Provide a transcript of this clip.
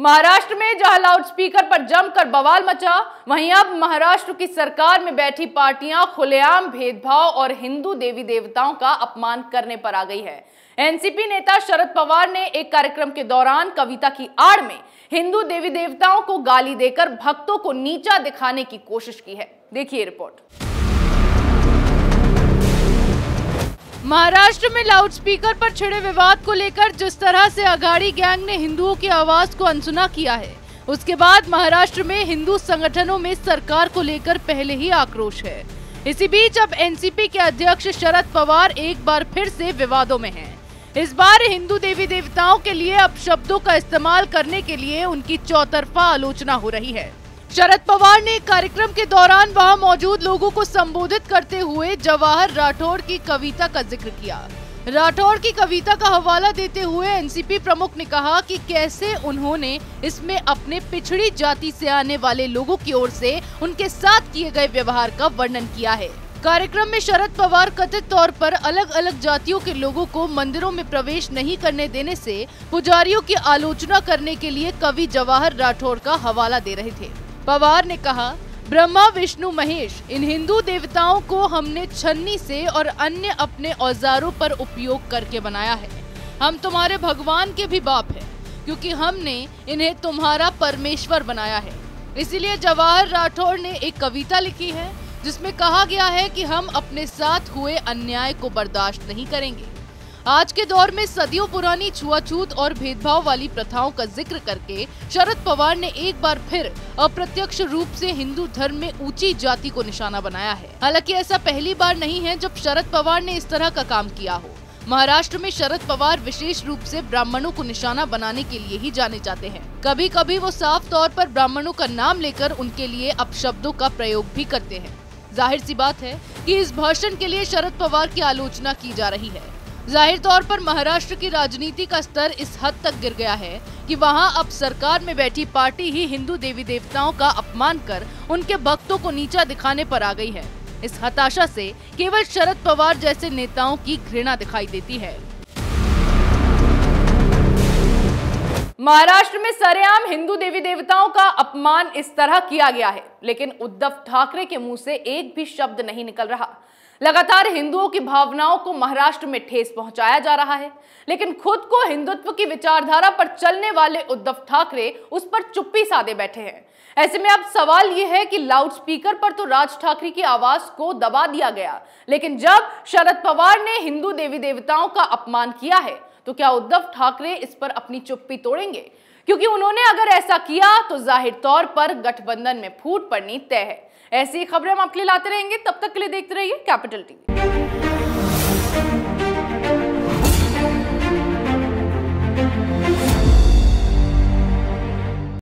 महाराष्ट्र में जहां लाउडस्पीकर पर जमकर बवाल मचा, वहीं अब महाराष्ट्र की सरकार में बैठी पार्टियां खुलेआम भेदभाव और हिंदू देवी देवताओं का अपमान करने पर आ गई है। एनसीपी नेता शरद पवार ने एक कार्यक्रम के दौरान कविता की आड़ में हिंदू देवी देवताओं को गाली देकर भक्तों को नीचा दिखाने की कोशिश की है। देखिए रिपोर्ट। महाराष्ट्र में लाउडस्पीकर पर छिड़े विवाद को लेकर जिस तरह से अघाड़ी गैंग ने हिंदुओं की आवाज को अनसुना किया है, उसके बाद महाराष्ट्र में हिंदू संगठनों में सरकार को लेकर पहले ही आक्रोश है। इसी बीच अब एनसीपी के अध्यक्ष शरद पवार एक बार फिर से विवादों में हैं। इस बार हिंदू देवी देवताओं के लिए अपशब्दों का इस्तेमाल करने के लिए उनकी चौतरफा आलोचना हो रही है। शरद पवार ने कार्यक्रम के दौरान वहां मौजूद लोगों को संबोधित करते हुए जवाहर राठौड़ की कविता का जिक्र किया। राठौड़ की कविता का हवाला देते हुए एनसीपी प्रमुख ने कहा कि कैसे उन्होंने इसमें अपने पिछड़ी जाति से आने वाले लोगों की ओर से उनके साथ किए गए व्यवहार का वर्णन किया है। कार्यक्रम में शरद पवार कथित तौर पर अलग अलग जातियों के लोगों को मंदिरों में प्रवेश नहीं करने देने से पुजारियों की आलोचना करने के लिए कवि जवाहर राठौड़ का हवाला दे रहे थे। पवार ने कहा, ब्रह्मा विष्णु महेश इन हिंदू देवताओं को हमने छन्नी से और अन्य अपने औजारों पर उपयोग करके बनाया है। हम तुम्हारे भगवान के भी बाप हैं, क्योंकि हमने इन्हें तुम्हारा परमेश्वर बनाया है। इसीलिए जवाहर राठौड़ ने एक कविता लिखी है जिसमें कहा गया है कि हम अपने साथ हुए अन्याय को बर्दाश्त नहीं करेंगे। आज के दौर में सदियों पुरानी छुआछूत और भेदभाव वाली प्रथाओं का जिक्र करके शरद पवार ने एक बार फिर अप्रत्यक्ष रूप से हिंदू धर्म में ऊंची जाति को निशाना बनाया है। हालांकि ऐसा पहली बार नहीं है जब शरद पवार ने इस तरह का काम किया हो। महाराष्ट्र में शरद पवार विशेष रूप से ब्राह्मणों को निशाना बनाने के लिए ही जाने जाते हैं। कभी कभी वो साफ तौर पर ब्राह्मणों का नाम लेकर उनके लिए अपशब्दों का प्रयोग भी करते हैं। जाहिर सी बात है कि इस भाषण के लिए शरद पवार की आलोचना की जा रही है। जाहिर तौर पर महाराष्ट्र की राजनीति का स्तर इस हद तक गिर गया है कि वहां अब सरकार में बैठी पार्टी ही हिंदू देवी देवताओं का अपमान कर उनके भक्तों को नीचा दिखाने पर आ गई है। इस हताशा से केवल शरद पवार जैसे नेताओं की घृणा दिखाई देती है। महाराष्ट्र में सरेआम हिंदू देवी देवताओं का अपमान इस तरह किया गया है, लेकिन उद्धव ठाकरे के मुंह से एक भी शब्द नहीं निकल रहा। लगातार हिंदुओं की भावनाओं को महाराष्ट्र में ठेस पहुंचाया जा रहा है, लेकिन खुद को हिंदुत्व की विचारधारा पर चलने वाले उद्धव ठाकरे उस पर चुप्पी साधे बैठे हैं। ऐसे में अब सवाल यह है कि लाउडस्पीकर पर तो राज ठाकरे की आवाज को दबा दिया गया, लेकिन जब शरद पवार ने हिंदू देवी देवताओं का अपमान किया है तो क्या उद्धव ठाकरे इस पर अपनी चुप्पी तोड़ेंगे? क्योंकि उन्होंने अगर ऐसा किया तो जाहिर तौर पर गठबंधन में फूट पड़नी तय है। ऐसी खबरें हम आपके लिए लाते रहेंगे। तब तक के लिए देखते रहिए कैपिटल टीवी।